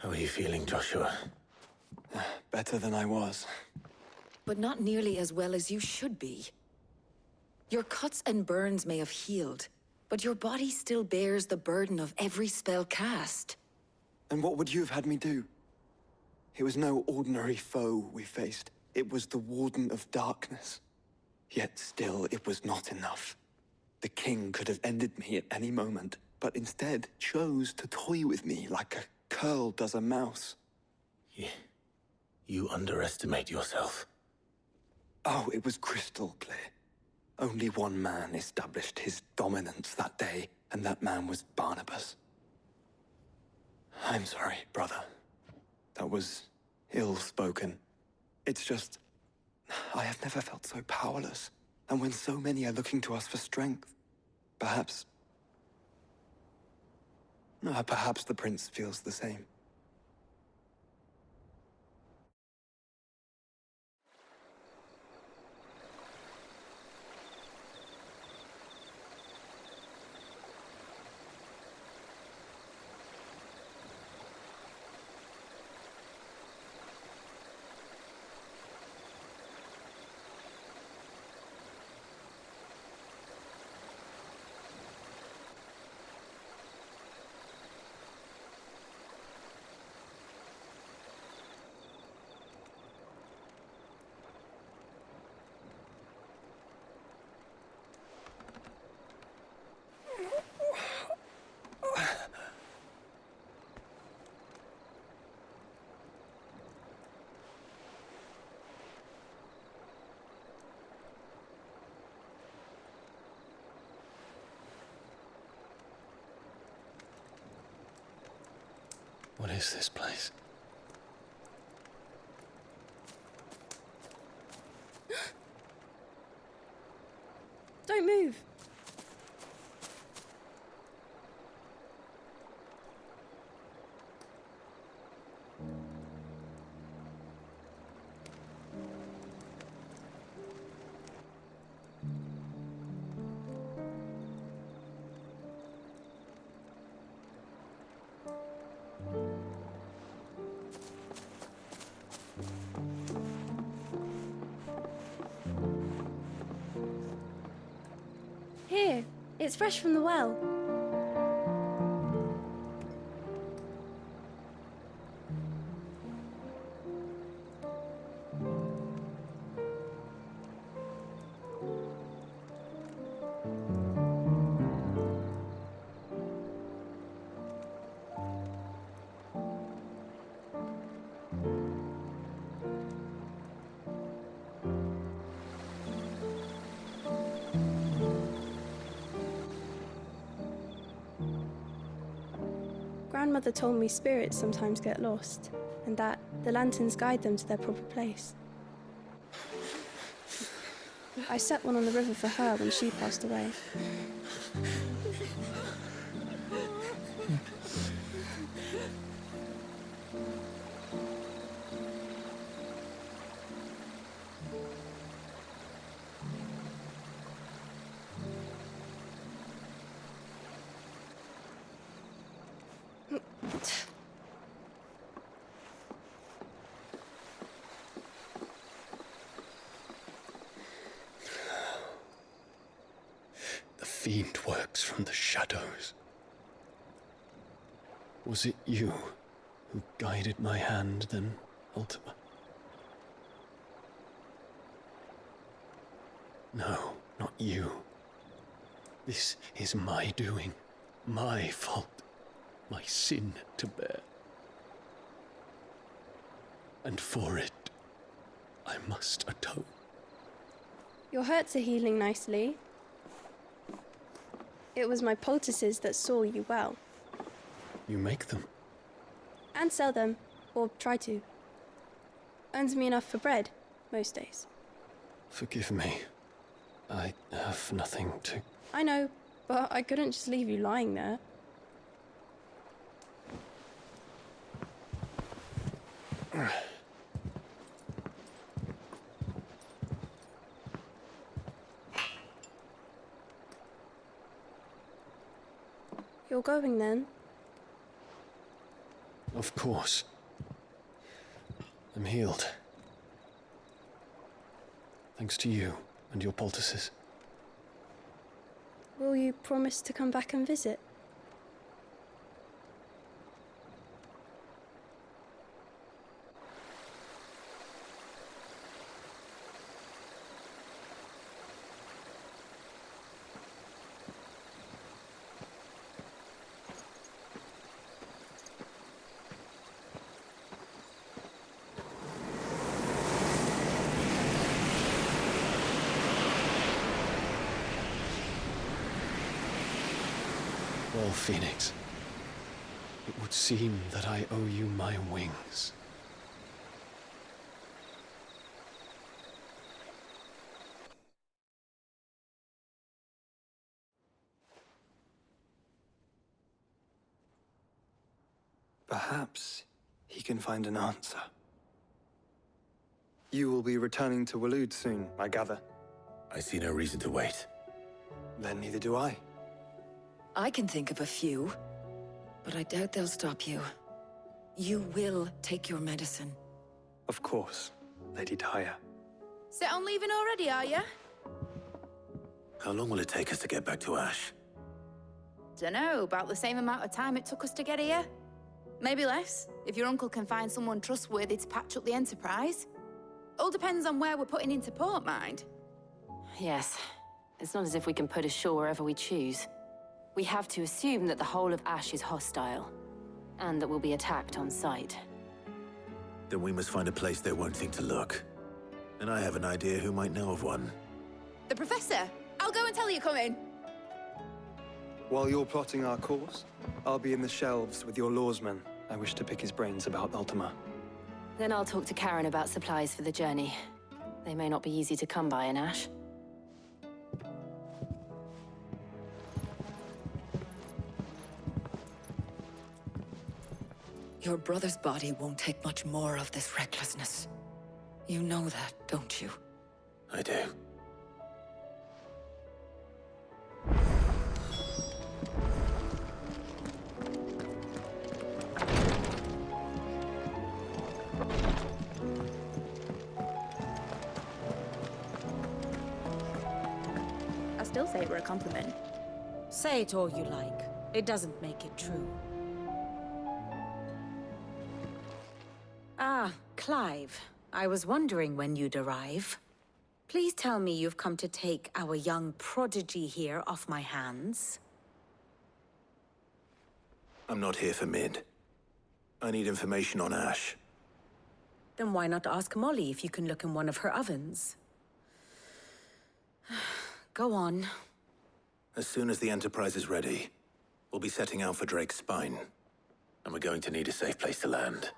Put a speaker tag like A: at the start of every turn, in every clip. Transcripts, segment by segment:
A: How are you feeling, Joshua?
B: Better than I was.
C: But not nearly as well as you should be. Your cuts and burns may have healed, but your body still bears the burden of every spell cast.
B: And what would you have had me do? It was no ordinary foe we faced. It was the Warden of Darkness. Yet still, it was not enough. The king could have ended me at any moment, but instead chose to toy with me like a curl does a mouse.
A: You underestimate yourself.
B: Oh, it was crystal clear. Only one man established his dominance that day, and that man was Barnabas. I'm sorry, brother. That was ill-spoken. It's just, I have never felt so powerless. And when so many are looking to us for strength, perhaps the prince feels the same.
A: What is this place?
D: Don't move. Here, it's fresh from the well. Grandmother told me spirits sometimes get lost, and that the lanterns guide them to their proper place. I set one on the river for her when she passed away.
A: The fiend works from the shadows. Was it you who guided my hand then, Ultima? No, not you. This is my doing, my fault, my sin to bear. And for it, I must atone.
D: Your hurts are healing nicely. It was my poultices that saw you well.
A: You make them?
D: And sell them, or try to. Earns me enough for bread, most days.
A: Forgive me. I have nothing to...
D: I know, but I couldn't just leave you lying there. You're going then?
A: Of course. I'm healed. Thanks to you and your poultices.
D: Will you promise to come back and visit?
A: Well, Phoenix, it would seem that I owe you my wings.
B: Perhaps he can find an answer. You will be returning to Waloed soon, I gather.
E: I see no reason to wait.
B: Then neither do I.
C: I can think of a few, but I doubt they'll stop you. You will take your medicine.
B: Of course, Lady Daya.
F: Set on leaving already, are you?
E: How long will it take us to get back to Ash?
F: Dunno, about the same amount of time it took us to get here. Maybe less, if your uncle can find someone trustworthy to patch up the Enterprise. All depends on where we're putting into port, mind.
G: Yes. It's not as if we can put ashore wherever we choose. We have to assume that the whole of Ash is hostile, and that we'll be attacked on sight.
E: Then we must find a place they won't think to look. And I have an idea who might know of one.
F: The Professor! I'll go and tell you come in.
B: While you're plotting our course, I'll be in the shelves with your lawsman. I wish to pick his brains about Ultima.
G: Then I'll talk to Karen about supplies for the journey. They may not be easy to come by in Ash.
C: Your brother's body won't take much more of this recklessness. You know that, don't you?
E: I do.
F: I still say it were a compliment.
H: Say it all you like. It doesn't make it true. Ah, Clive. I was wondering when you'd arrive. Please tell me you've come to take our young prodigy here off my hands.
E: I'm not here for Mid. I need information on Ash.
H: Then why not ask Molly if you can look in one of her ovens? Go on.
E: As soon as the Enterprise is ready, we'll be setting out for Drake's Spine. And we're going to need a safe place to land.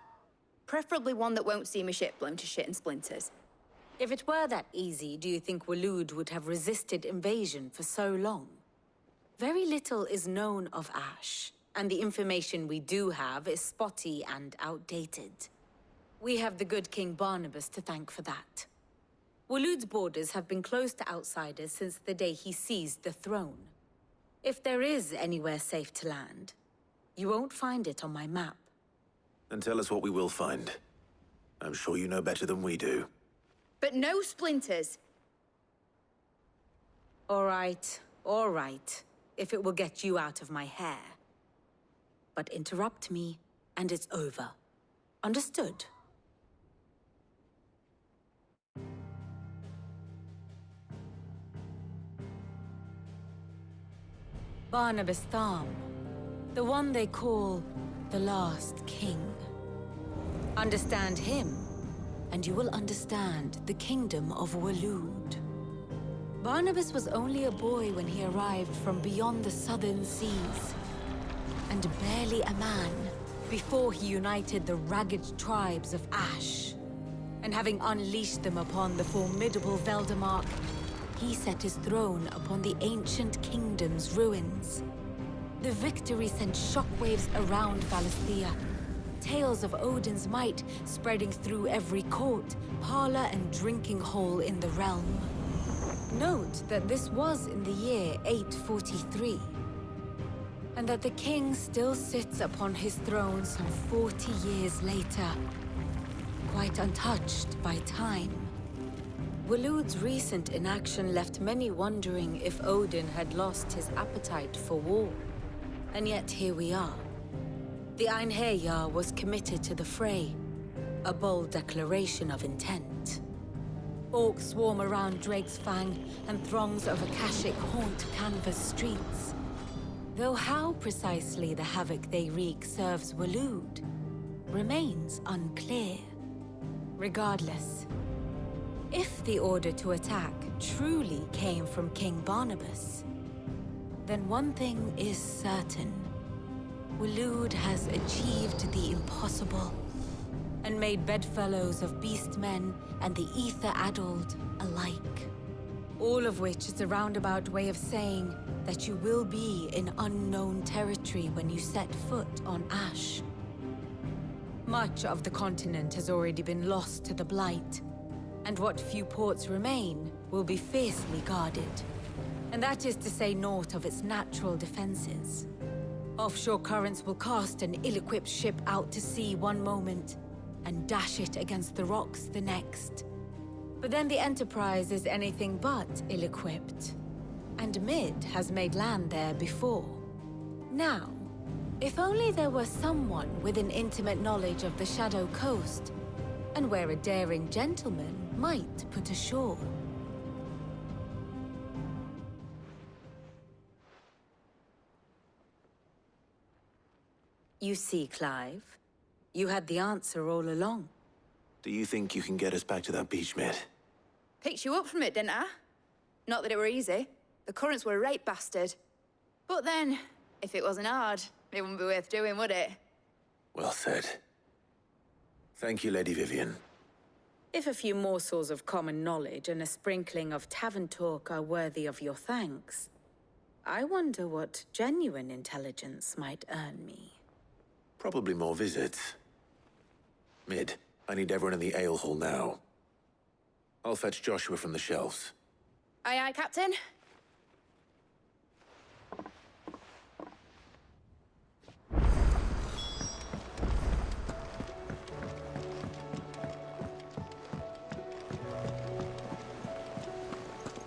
F: Preferably one that won't see my ship blown to shit and splinters.
H: If it were that easy, do you think Waloed would have resisted invasion for so long? Very little is known of Ash, and the information we do have is spotty and outdated. We have the good King Barnabas to thank for that. Waloed's borders have been closed to outsiders since the day he seized the throne. If there is anywhere safe to land, you won't find it on my map.
E: Then tell us what we will find. I'm sure you know better than we do.
F: But no splinters.
H: All right, if it will get you out of my hair. But interrupt me, and it's over. Understood? Barnabas Tham, the one they call the Last King. Understand him, and you will understand the kingdom of Waloed. Barnabas was only a boy when he arrived from beyond the southern seas, and barely a man before he united the ragged tribes of Ash. And having unleashed them upon the formidable Veldamark, he set his throne upon the ancient kingdom's ruins. The victory sent shockwaves around Valisthea, tales of Odin's might spreading through every court, parlor, and drinking hole in the realm. Note that this was in the year 843. and that the king still sits upon his throne some 40 years later, quite untouched by time. Waloed's recent inaction left many wondering if Odin had lost his appetite for war. And yet here we are. The Einherjar was committed to the fray, a bold declaration of intent. Orcs swarm around Drakesfang, and throngs of Akashic haunt Canva's streets. Though how precisely the havoc they wreak serves Waloed remains unclear. Regardless, if the order to attack truly came from King Barnabas, then one thing is certain. Waloed has achieved the impossible, and made bedfellows of beastmen and the ether-addled alike. All of which is a roundabout way of saying that you will be in unknown territory when you set foot on Ash. Much of the continent has already been lost to the Blight, and what few ports remain will be fiercely guarded. And that is to say naught of its natural defenses. Offshore currents will cast an ill-equipped ship out to sea one moment, and dash it against the rocks the next. But then the Enterprise is anything but ill-equipped. And Mid has made land there before. Now, if only there were someone with an intimate knowledge of the Shadow Coast, and where a daring gentleman might put ashore. You see, Clive, you had the answer all along.
E: Do you think you can get us back to that beach, Mid?
F: Picked you up from it, didn't I? Not that it were easy. The currents were a right bastard. But then, if it wasn't hard, it wouldn't be worth doing, would it?
E: Well said. Thank you, Lady Vivian.
H: If a few morsels of common knowledge and a sprinkling of tavern talk are worthy of your thanks, I wonder what genuine intelligence might earn me.
E: Probably more visits. Mid, I need everyone in the ale hall now. I'll fetch Joshua from the shelves.
F: Aye, aye, Captain.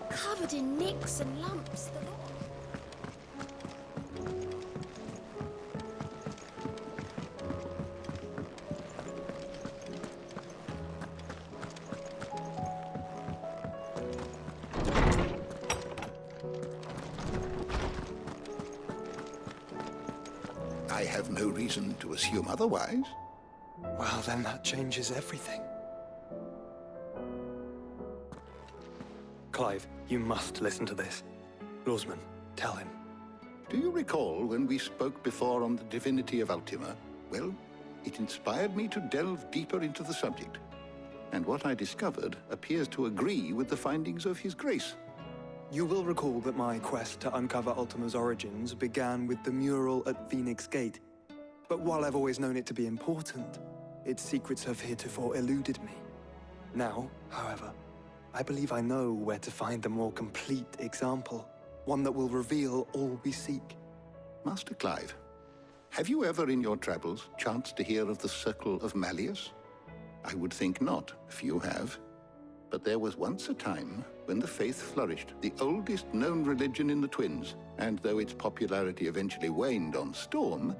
I: Covered in nicks and lumps, the lot.
J: I have no reason to assume otherwise.
B: Well, then that changes everything. Clive, you must listen to this. Lawsman, tell him.
J: Do you recall when we spoke before on the divinity of Ultima? Well, it inspired me to delve deeper into the subject. And what I discovered appears to agree with the findings of His Grace.
B: You will recall that my quest to uncover Ultima's origins began with the mural at Phoenix Gate. But while I've always known it to be important, its secrets have heretofore eluded me. Now, however, I believe I know where to find the more complete example, one that will reveal all we seek.
J: Master Clive, have you ever in your travels chanced to hear of the Circle of Malleus? I would think not, if you have. But there was once a time when the faith flourished, the oldest known religion in the Twins, and though its popularity eventually waned on Storm,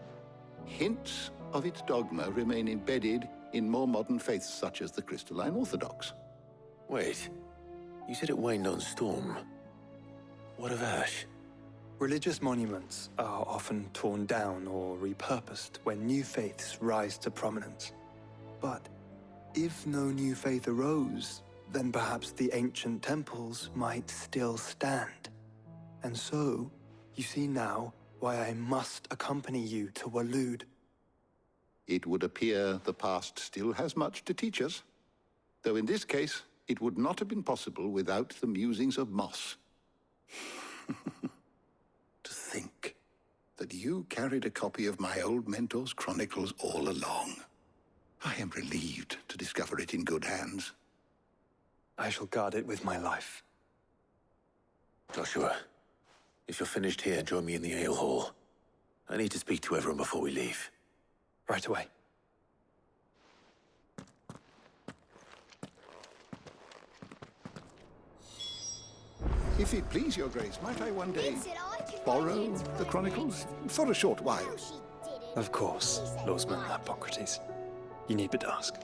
J: hints of its dogma remain embedded in more modern faiths such as the Crystalline Orthodox.
E: Wait, you said it waned on Storm. What of Ash?
B: Religious monuments are often torn down or repurposed when new faiths rise to prominence. But if no new faith arose, then perhaps the ancient temples might still stand. And so, you see now why I must accompany you to Waloed.
J: It would appear the past still has much to teach us, though in this case, it would not have been possible without the musings of Moss. To think that you carried a copy of my old mentor's chronicles all along. I am relieved to discover it in good hands.
B: I shall guard it with my life.
E: Joshua, if you're finished here, join me in the ale hall. I need to speak to everyone before we leave.
A: Right away.
J: If it please your grace, might I one day
I: It said I can
J: borrow
I: write it
J: the
I: for
J: Chronicles?
I: it.
J: For a short while.
I: No, she didn't.
A: Of course,
I: She said
A: Lordsman
I: I
A: Hippocrates. You need but ask.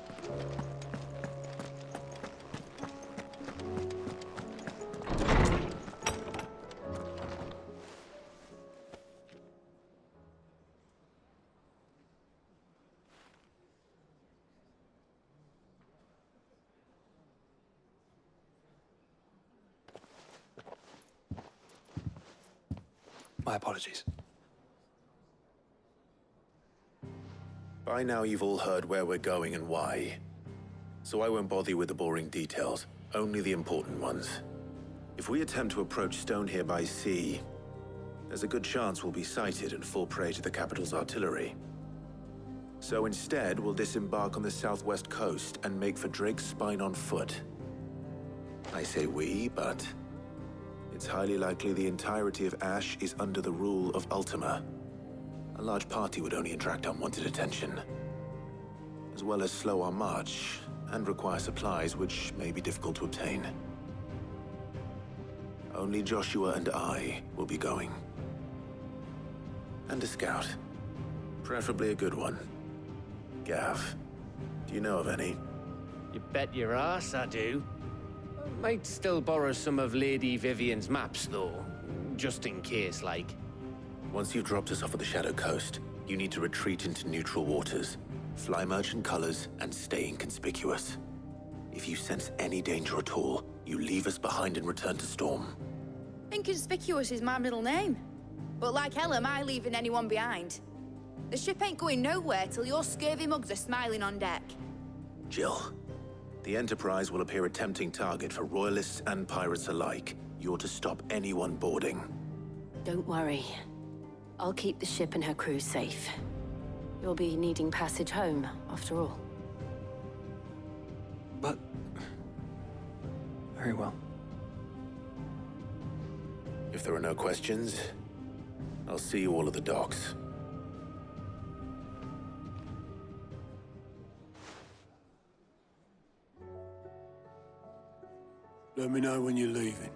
A: My apologies.
E: By now you've all heard where we're going and why. So I won't bother you with the boring details, only the important ones. If we attempt to approach Stonehere by sea, there's a good chance we'll be sighted and fall prey to the capital's artillery. So instead, we'll disembark on the southwest coast and make for Drake's Spine on foot. I say we, but it's highly likely the entirety of Ash is under the rule of Ultima. A large party would only attract unwanted attention, as well as slow our march and require supplies which may be difficult to obtain. Only Joshua and I will be going. And a scout. Preferably a good one. Gav, do you know of any?
K: You bet your ass I do. Might still borrow some of Lady Vivian's maps, though. Just in case, like.
E: Once you've dropped us off at the Shadow Coast, you need to retreat into neutral waters, fly merchant colors, and stay inconspicuous. If you sense any danger at all, you leave us behind and return to Storm.
F: Inconspicuous is my middle name. But like hell am I leaving anyone behind. The ship ain't going nowhere till your scurvy mugs are smiling on deck.
E: Jill, the Enterprise will appear a tempting target for royalists and pirates alike. You're to stop anyone boarding.
G: Don't worry. I'll keep the ship and her crew safe. You'll be needing passage home, after all.
A: But... very well.
E: If there are no questions, I'll see you all at the docks.
L: Let me know when you're leaving.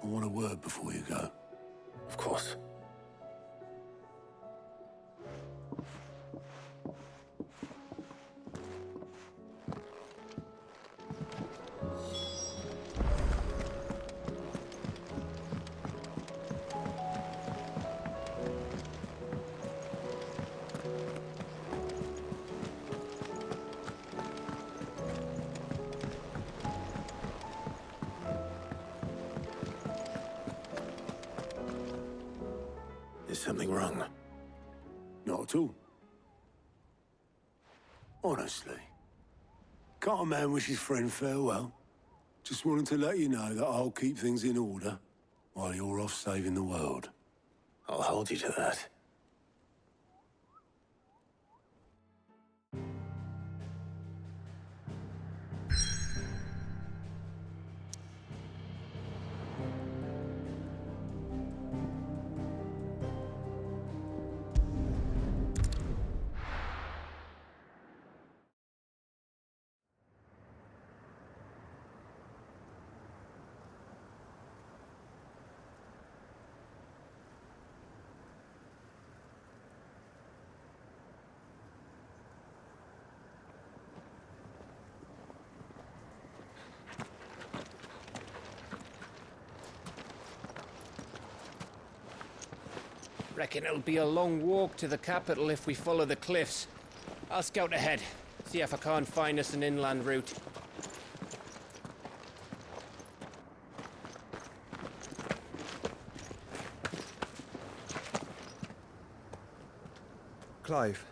L: I want a word before you go.
E: Of course. Is something wrong?
L: Not at all. Honestly. Can't a man wish his friend farewell? Just wanted to let you know that I'll keep things in order while you're off saving the world.
E: I'll hold you to that.
K: Reckon it'll be a long walk to the capital if we follow the cliffs. I'll scout ahead, see if I can't find us an inland route.
M: Clive.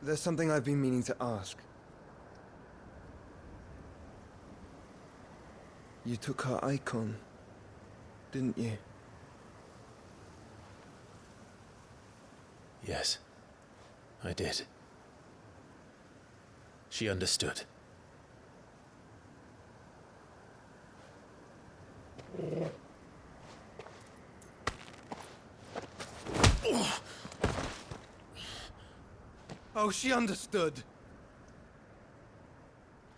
M: There's something I've been meaning to ask. You took her icon, didn't you?
A: Yes, I did. She understood.
M: Oh, she understood.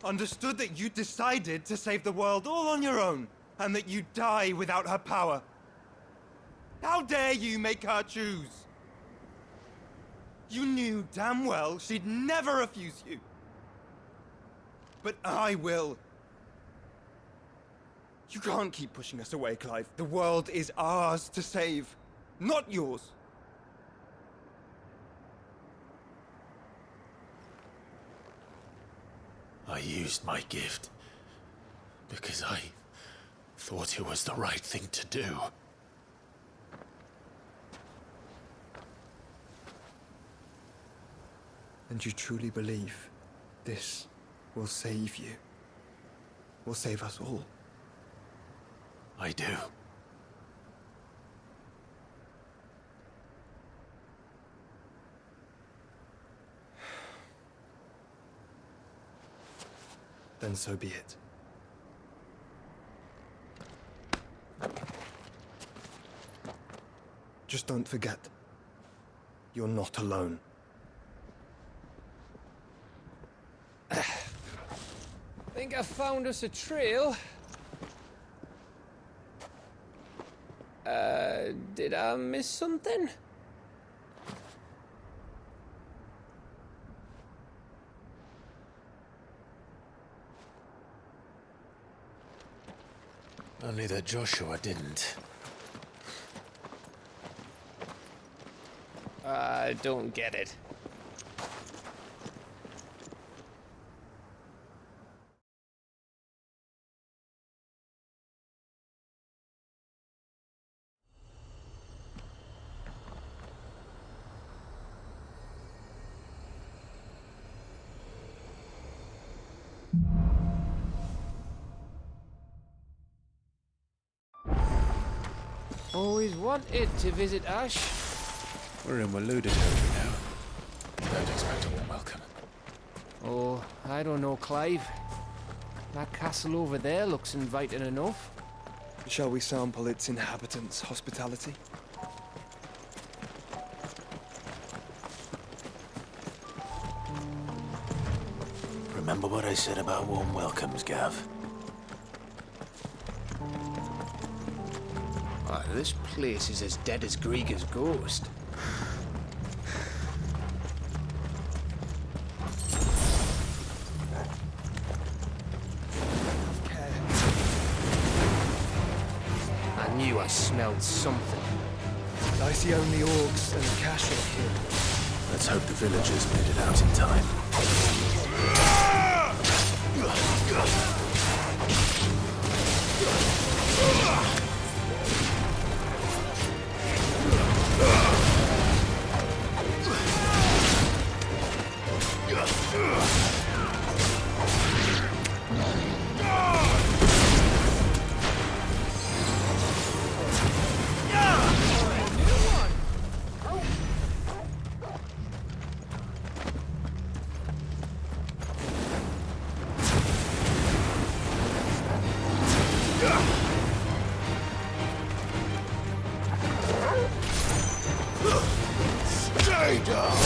M: Understood that you decided to save the world all on your own, and that you'd die without her power. How dare you make her choose? You knew damn well she'd never refuse you. But I will. You can't keep pushing us away, Clive. The world is ours to save, not yours.
A: I used my gift because I thought it was the right thing to do.
M: And you truly believe this will save you? Will save us all?
A: I do.
M: Then so be it. Just don't forget, you're not alone.
K: Think I found us a trail. Did I miss something?
A: Only that Joshua didn't.
K: I don't get it. Always wanted to visit Ash.
A: We're in Waloda territory now. Don't expect a warm welcome.
K: Oh, I don't know, Clive. That castle over there looks inviting enough.
M: Shall we sample its inhabitants' hospitality?
A: Remember what I said about warm welcomes, Gav?
K: Oh, this place is as dead as Grieger's ghost. I knew I smelled something.
M: I see only orcs and Cashel here.
A: Let's hope the villagers made it out in time. Stay down!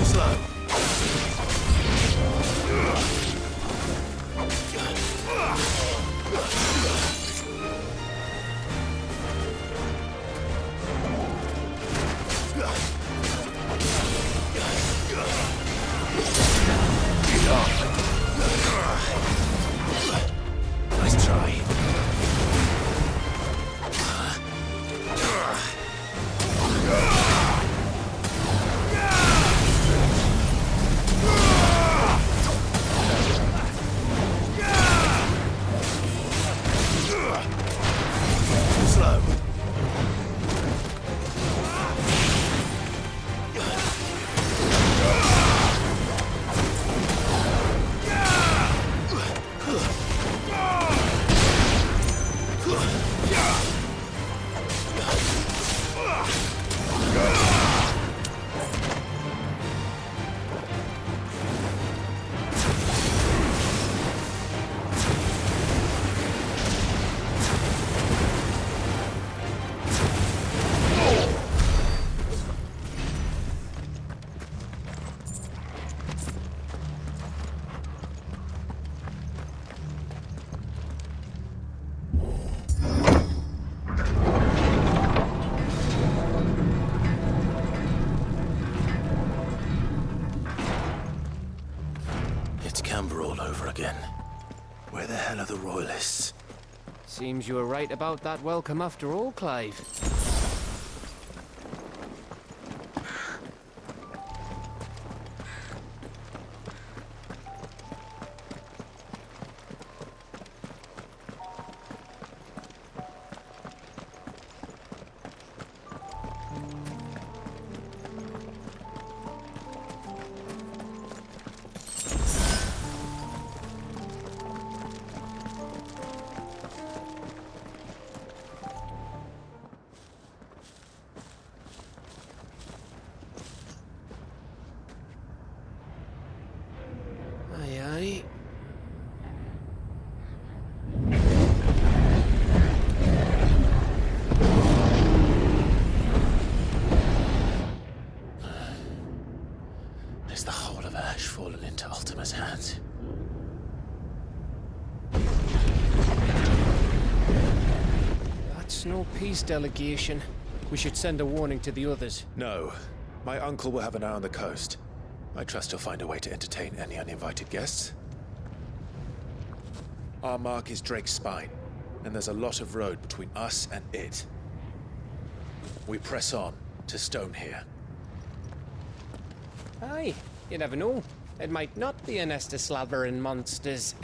E: Slow. Nice try. Slow. It's Camber all over again. Where the hell are the Royalists?
K: Seems you were right about that welcome after all, Clive. Aye, aye.
E: Is the whole of Ash fallen into Ultima's hands?
K: That's no peace delegation. We should send a warning to the others.
E: No. My uncle will have an eye on the coast. I trust he'll find a way to entertain any uninvited guests. Our mark is Drake's Spine, and there's a lot of road between us and it. We press on to Stone here.
K: Aye, you never know. It might not be a nest of slavering monsters.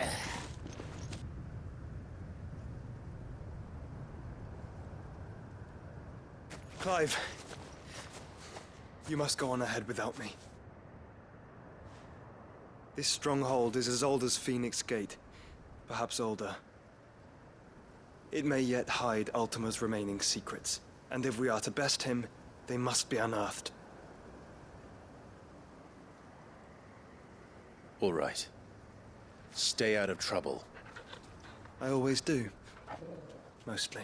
B: Clive, you must go on ahead without me. This stronghold is as old as Phoenix Gate, perhaps older. It may yet hide Ultima's remaining secrets, and if we are to best him, they must be unearthed.
E: All right. Stay out of trouble.
B: I always do. Mostly.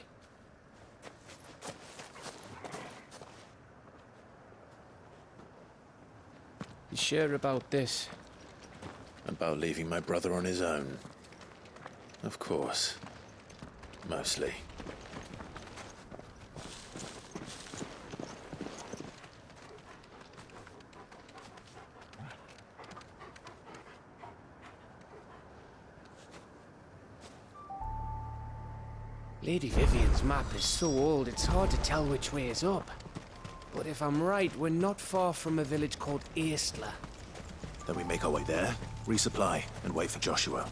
K: You sure about this?
E: About leaving my brother on his own. Of course. Mostly.
K: Lady Vivian's map is so old, it's hard to tell which way is up. But if I'm right, we're not far from a village called Aistla.
E: Then we make our way there, resupply, and wait for Joshua.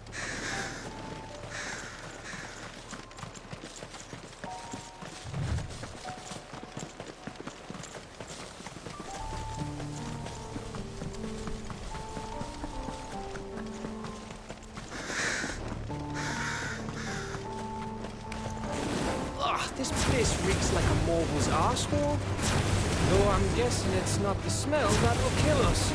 K: This place reeks like a mogul's arsehole. Though I'm guessing it's not the smell that will kill us.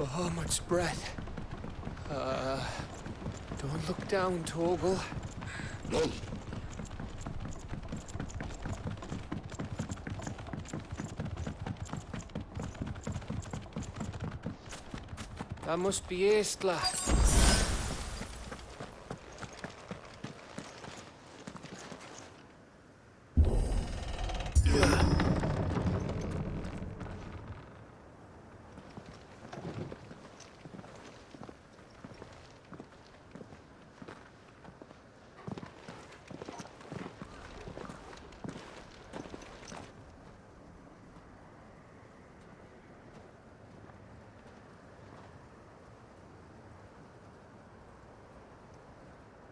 K: Oh, much breath. Don't look down, Torgal.
J: No.
K: That must be Aistla.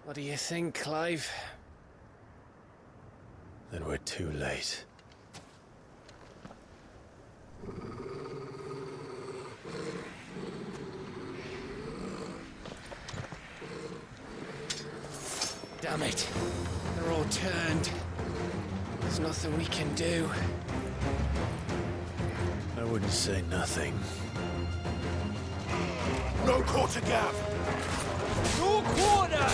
K: What do you think, Clive?
A: Then we're too late.
K: Damn it. They're all turned. There's nothing we can do.
A: I wouldn't say nothing.
L: No quarter gap!
K: No quarter!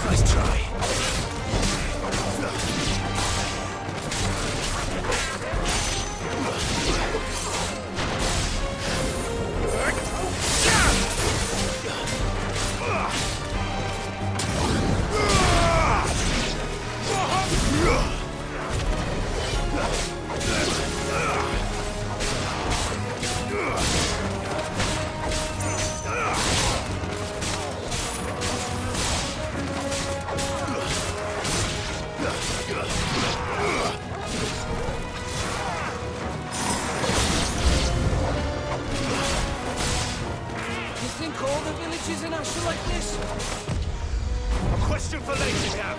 A: Nice try.
L: Question for later, Gav.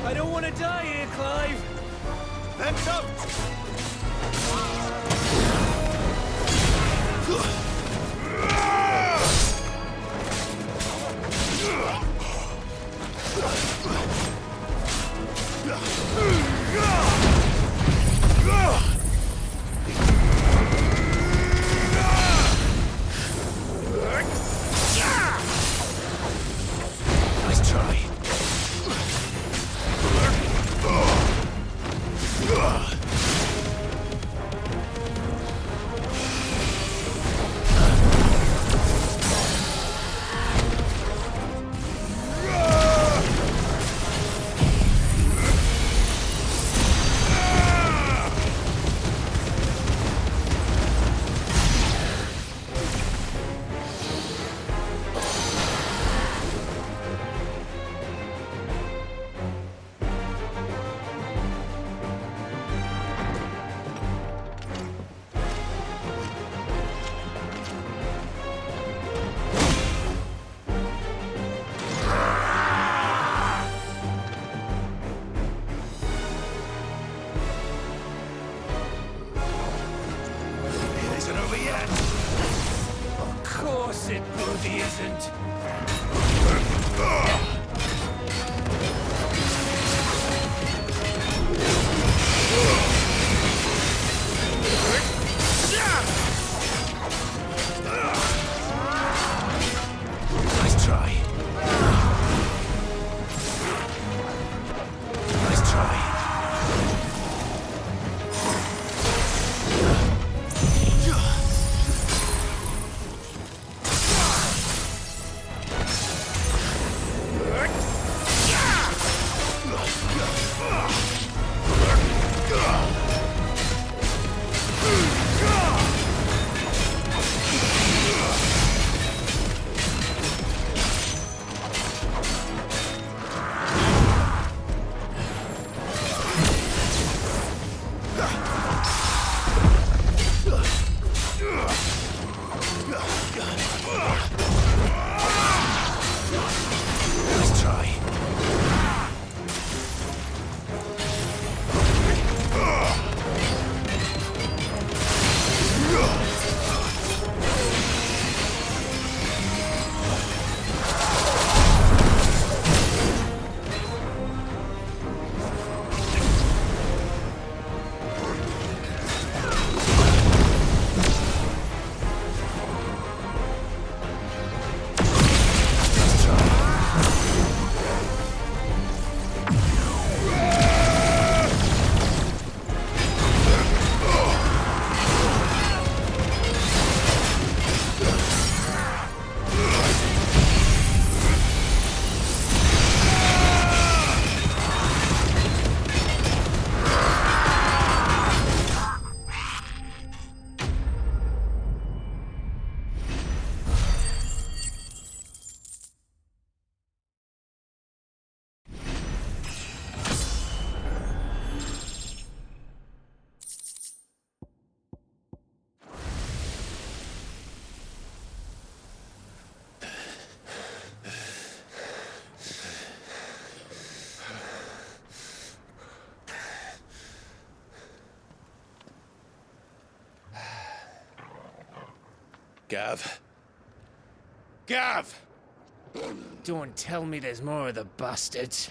K: I don't want to die here, Clive.
L: Then don't!
K: yet. Of course it bloody isn't. Nice try. Nice try. Gav. Gav! Don't tell me there's more of the bastards.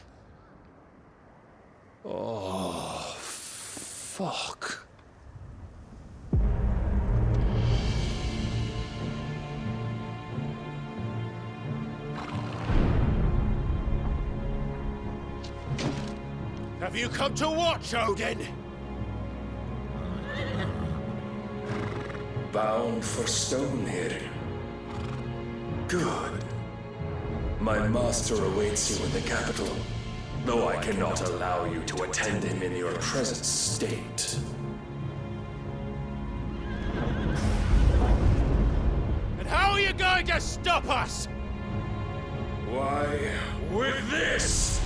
K: Oh, fuck. Have you come to watch, Odin?
N: Bound for Stonehill. Good. My master awaits you in the capital, though I cannot allow you to attend him in your present state.
K: And how are you going to stop us?
N: Why, with this!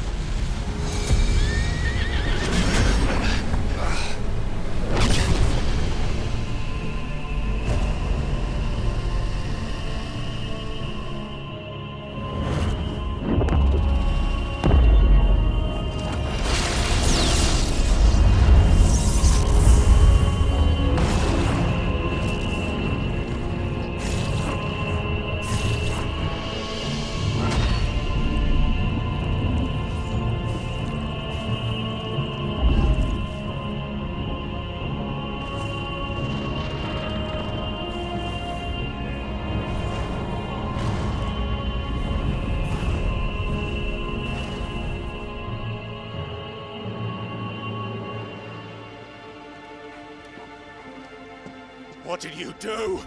K: What did you do?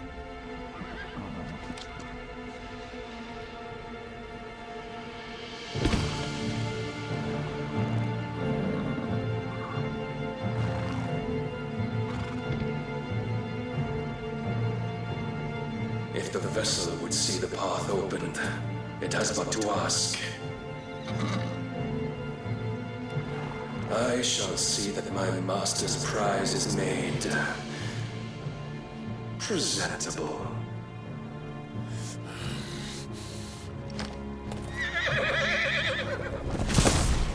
N: If the vessel would see the path opened, it has but to ask. I shall see that my master's prize is made presentable.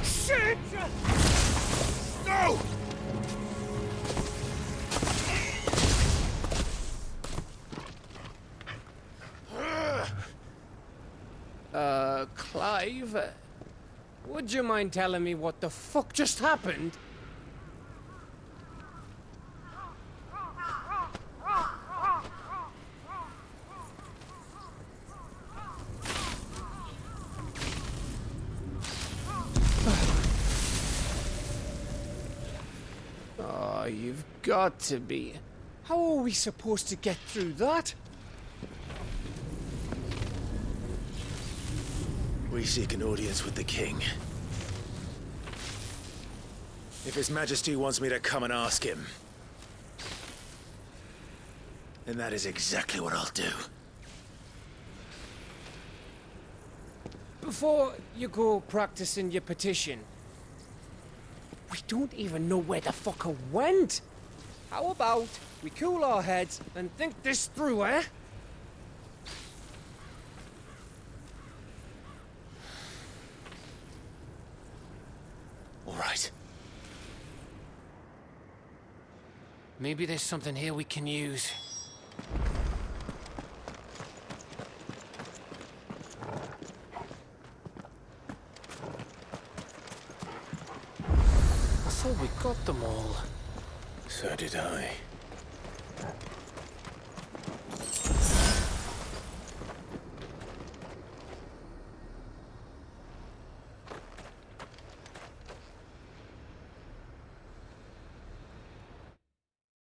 K: Shit! No! alive. Would you mind telling me what the fuck just happened? Oh, you've got to be. How are we supposed to get through that?
E: We seek an audience with the king. If His Majesty wants me to come and ask him, then that is exactly what I'll do.
K: Before you go practicing your petition, we don't even know where the fucker went. How about we cool our heads and think this through, eh?
E: All right.
K: Maybe there's something here we can use. I thought we got them all.
E: So did I.